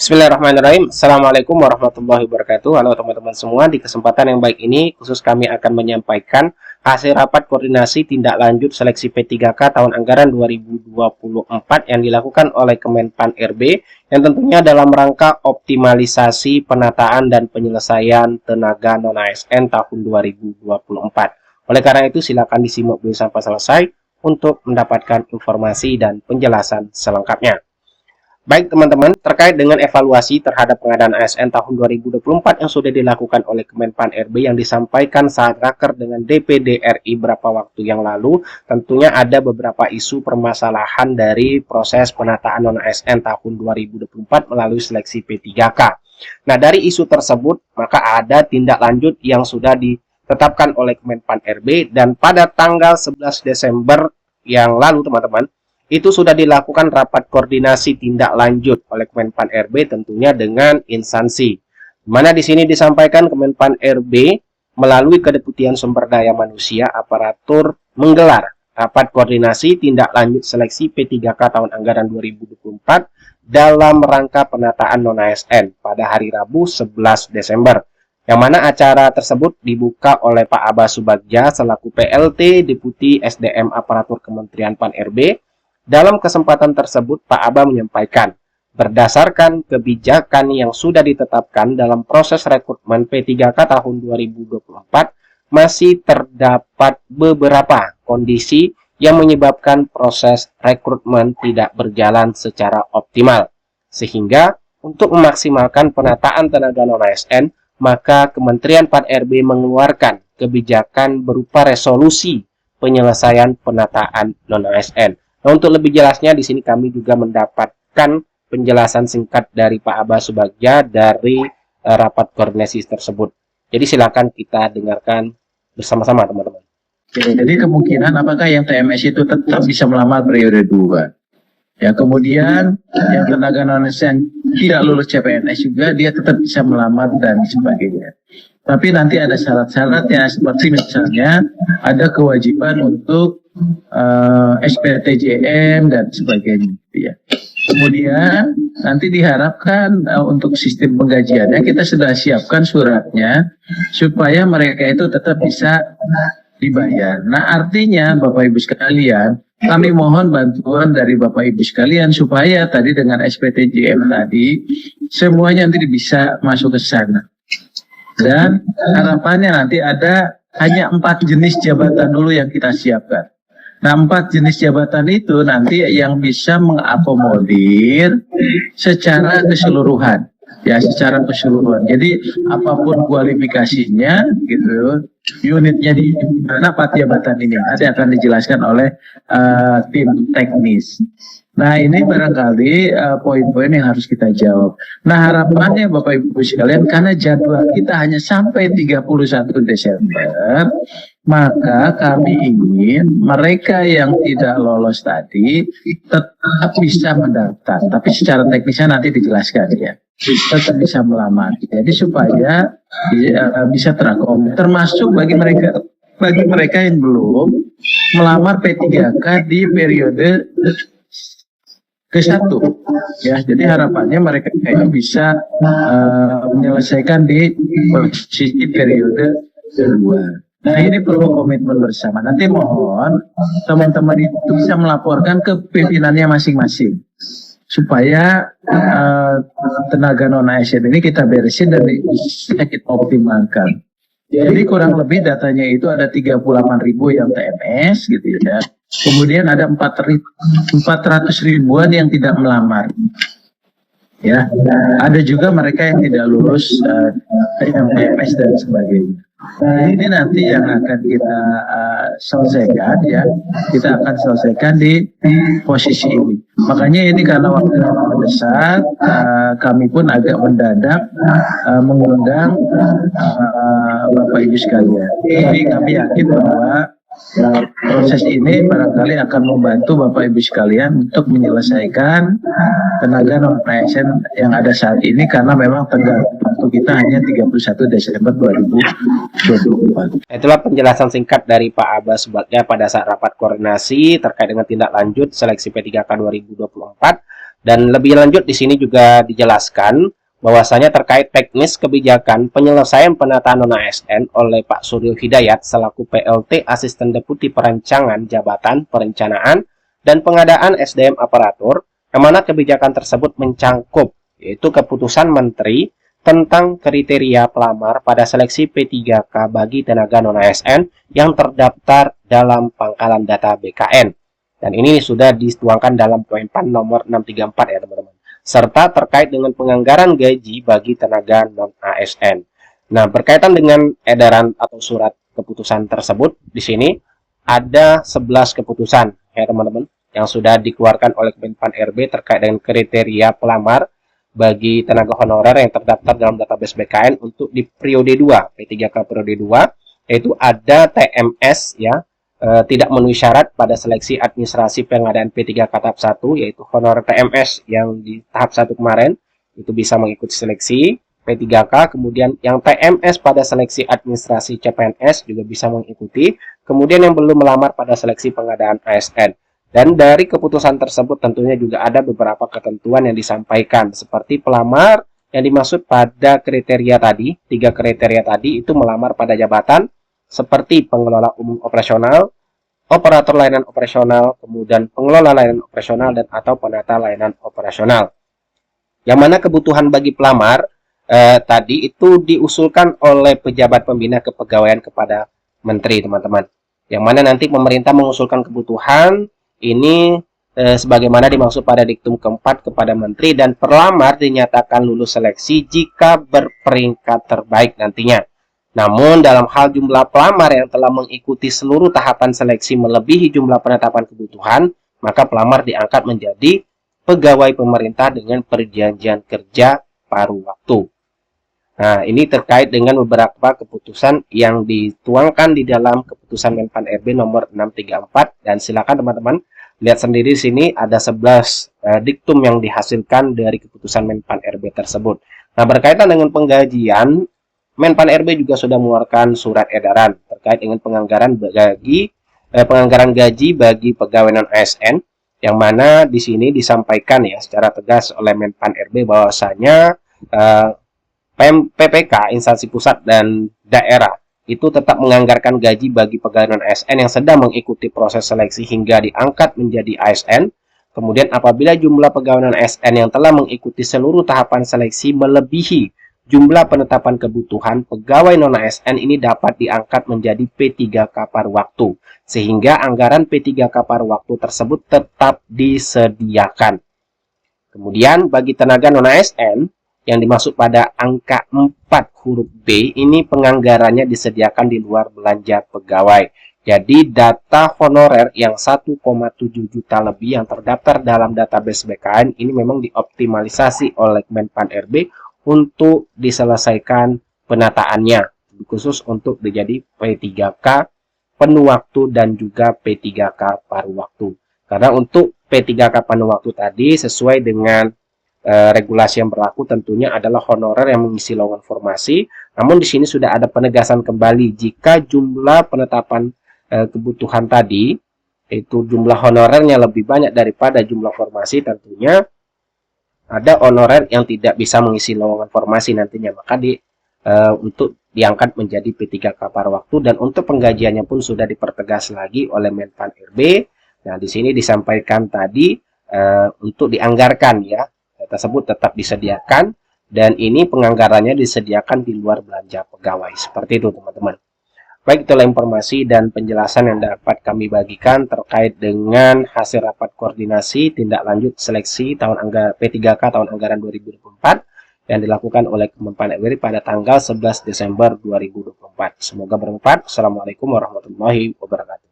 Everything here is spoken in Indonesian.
Bismillahirrahmanirrahim. Assalamualaikum warahmatullahi wabarakatuh. Halo teman-teman semua. Di kesempatan yang baik ini, khusus kami akan menyampaikan hasil rapat koordinasi tindak lanjut seleksi P3K tahun anggaran 2024 yang dilakukan oleh Kemenpan RB, yang tentunya dalam rangka optimalisasi penataan dan penyelesaian tenaga non-ASN tahun 2024. Oleh karena itu, silakan disimak dulu sampai selesai untuk mendapatkan informasi dan penjelasan selengkapnya. Baik teman-teman, terkait dengan evaluasi terhadap pengadaan ASN tahun 2024 yang sudah dilakukan oleh Kemenpan RB yang disampaikan saat raker dengan DPD RI beberapa waktu yang lalu, tentunya ada beberapa isu permasalahan dari proses penataan non-ASN tahun 2024 melalui seleksi P3K. Nah, dari isu tersebut, maka ada tindak lanjut yang sudah ditetapkan oleh Kemenpan RB, dan pada tanggal 11 Desember yang lalu teman-teman, itu sudah dilakukan rapat koordinasi tindak lanjut oleh Kemenpan RB tentunya dengan instansi. Mana di sini disampaikan Kemenpan RB melalui Kedeputian Sumber Daya Manusia Aparatur menggelar rapat koordinasi tindak lanjut seleksi P3K tahun anggaran 2024 dalam rangka penataan non-ASN pada hari Rabu 11 Desember. Yang mana acara tersebut dibuka oleh Pak Abbas Subagja selaku PLT Deputi SDM Aparatur Kementerian Pan RB. Dalam kesempatan tersebut, Pak Aba menyampaikan, berdasarkan kebijakan yang sudah ditetapkan dalam proses rekrutmen P3K tahun 2024, masih terdapat beberapa kondisi yang menyebabkan proses rekrutmen tidak berjalan secara optimal. Sehingga, untuk memaksimalkan penataan tenaga non-ASN, maka Kementerian Pan RB mengeluarkan kebijakan berupa resolusi penyelesaian penataan non-ASN. Nah, untuk lebih jelasnya di sini kami juga mendapatkan penjelasan singkat dari Pak Abbas Subagja dari rapat koordinasi tersebut. Jadi silakan kita dengarkan bersama-sama teman-teman. Jadi kemungkinan apakah yang TMS itu tetap bisa melamar periode 2. Ya, kemudian yang tenaga non-ASN tidak lulus CPNS juga dia tetap bisa melamar dan sebagainya. Tapi nanti ada syarat-syaratnya seperti misalnya ada kewajiban untuk SPTJM dan sebagainya, ya. Kemudian nanti diharapkan untuk sistem penggajiannya kita sudah siapkan suratnya supaya mereka itu tetap bisa dibayar. Nah, artinya Bapak Ibu sekalian, kami mohon bantuan dari Bapak Ibu sekalian supaya tadi dengan SPTJM tadi semuanya nanti bisa masuk ke sana. Dan harapannya nanti ada hanya 4 jenis jabatan dulu yang kita siapkan. Nah, 4 jenis jabatan itu nanti yang bisa mengakomodir secara keseluruhan. Ya, secara keseluruhan. Jadi, apapun kualifikasinya, gitu, unitnya di mana 4 jabatan ini nanti akan dijelaskan oleh tim teknis. Nah, ini barangkali poin-poin yang harus kita jawab. Nah, harapannya Bapak Ibu sekalian, karena jadwal kita hanya sampai 31 Desember, maka kami ingin mereka yang tidak lolos tadi tetap bisa mendaftar. Tapi secara teknisnya nanti dijelaskan ya. Tetap bisa melamar. Jadi supaya bisa terakomodir. Termasuk bagi mereka yang belum melamar P3K di periode ke-1, ya. Jadi harapannya mereka ini bisa menyelesaikan di posisi periode kedua. Nah, ini perlu komitmen bersama. Nanti mohon teman-teman itu bisa melaporkan ke pimpinannya masing-masing supaya tenaga non-ASN ini kita beresin dan bisa kita optimalkan. Jadi kurang lebih datanya itu ada 38.000 yang TMS gitu ya. Kemudian ada 400 ribuan yang tidak melamar. Ya, ada juga mereka yang tidak lulus TMS dan sebagainya. Nah, ini nanti yang akan kita selesaikan ya. Kita akan selesaikan di posisi ini. Makanya ini karena waktu yang mendesak, kami pun agak mendadak mengundang Bapak Ibu sekalian. Jadi kami yakin bahwa proses ini barangkali akan membantu Bapak Ibu sekalian untuk menyelesaikan tenaga non-ASN yang ada saat ini, karena memang tenggat waktu kita hanya 31 Desember 2024. Itulah penjelasan singkat dari Pak Abbas Subagja pada saat rapat koordinasi terkait dengan tindak lanjut seleksi P3K 2024. Dan lebih lanjut di sini juga dijelaskan bahwasanya terkait teknis kebijakan penyelesaian penataan non-ASN oleh Pak Suryo Hidayat selaku PLT Asisten Deputi Perancangan Jabatan Perencanaan dan Pengadaan SDM Aparatur, yang mana kebijakan tersebut mencangkup yaitu keputusan Menteri tentang kriteria pelamar pada seleksi P3K bagi tenaga non-ASN yang terdaftar dalam pangkalan data BKN. Dan ini sudah dituangkan dalam poin PAN nomor 634 ya teman-teman. Serta terkait dengan penganggaran gaji bagi tenaga non-ASN. Nah, berkaitan dengan edaran atau surat keputusan tersebut, di sini ada 11 keputusan ya teman-teman yang sudah dikeluarkan oleh Kemenpan RB terkait dengan kriteria pelamar bagi tenaga honorer yang terdaftar dalam database BKN untuk di periode 2, P3K periode 2, yaitu ada TMS ya, tidak memenuhi syarat pada seleksi administrasi pengadaan P3K tahap 1, yaitu honorer TMS yang di tahap 1 kemarin, itu bisa mengikuti seleksi P3K, kemudian yang TMS pada seleksi administrasi CPNS juga bisa mengikuti, kemudian yang belum melamar pada seleksi pengadaan ASN. Dan dari keputusan tersebut tentunya juga ada beberapa ketentuan yang disampaikan, seperti pelamar yang dimaksud pada kriteria tadi, 3 kriteria tadi itu melamar pada jabatan seperti pengelola umum operasional, operator layanan operasional, kemudian pengelola layanan operasional, dan atau penata layanan operasional. Yang mana kebutuhan bagi pelamar tadi itu diusulkan oleh pejabat pembina kepegawaian kepada menteri, teman-teman. Yang mana nanti pemerintah mengusulkan kebutuhan ini sebagaimana dimaksud pada diktum keempat kepada menteri, dan pelamar dinyatakan lulus seleksi jika berperingkat terbaik nantinya. Namun dalam hal jumlah pelamar yang telah mengikuti seluruh tahapan seleksi melebihi jumlah penetapan kebutuhan, maka pelamar diangkat menjadi pegawai pemerintah dengan perjanjian kerja paruh waktu. Nah, ini terkait dengan beberapa keputusan yang dituangkan di dalam keputusan Menpan RB nomor 634, dan silakan teman-teman lihat sendiri di sini ada 11 diktum yang dihasilkan dari keputusan Menpan RB tersebut. Nah, berkaitan dengan penggajian, Menpan RB juga sudah mengeluarkan surat edaran terkait dengan penganggaran gaji bagi pegawai non-ASN, yang mana di sini disampaikan ya secara tegas oleh Menpan RB bahwasanya PPK, instansi pusat dan daerah itu tetap menganggarkan gaji bagi pegawai non-ASN yang sedang mengikuti proses seleksi hingga diangkat menjadi ASN. Kemudian apabila jumlah pegawai non-ASN yang telah mengikuti seluruh tahapan seleksi melebihi jumlah penetapan kebutuhan, pegawai non-ASN ini dapat diangkat menjadi P3K paruh waktu, sehingga anggaran P3K paruh waktu tersebut tetap disediakan. Kemudian bagi tenaga non-ASN yang dimaksud pada angka 4 huruf B, ini penganggarannya disediakan di luar belanja pegawai. Jadi data honorer yang 1,7 juta lebih yang terdaftar dalam database BKN ini memang dioptimalisasi oleh Menpan RB untuk diselesaikan penataannya, khusus untuk menjadi P3K penuh waktu dan juga P3K paruh waktu. Karena untuk P3K penuh waktu tadi sesuai dengan regulasi yang berlaku tentunya adalah honorer yang mengisi lowongan formasi. Namun di sini sudah ada penegasan kembali jika jumlah penetapan kebutuhan tadi itu jumlah honorernya lebih banyak daripada jumlah formasi, tentunya ada honorer yang tidak bisa mengisi lowongan formasi nantinya, maka untuk diangkat menjadi P3K paruh waktu. Dan untuk penggajiannya pun sudah dipertegas lagi oleh Menpan RB. Nah, di sini disampaikan tadi untuk dianggarkan ya tersebut tetap disediakan, dan ini penganggarannya disediakan di luar belanja pegawai. Seperti itu teman-teman. Baik, itulah informasi dan penjelasan yang dapat kami bagikan terkait dengan hasil rapat koordinasi tindak lanjut seleksi tahun P3K tahun anggaran 2024 yang dilakukan oleh Kemenpan RB pada tanggal 11 Desember 2024. Semoga bermanfaat. Assalamualaikum warahmatullahi wabarakatuh.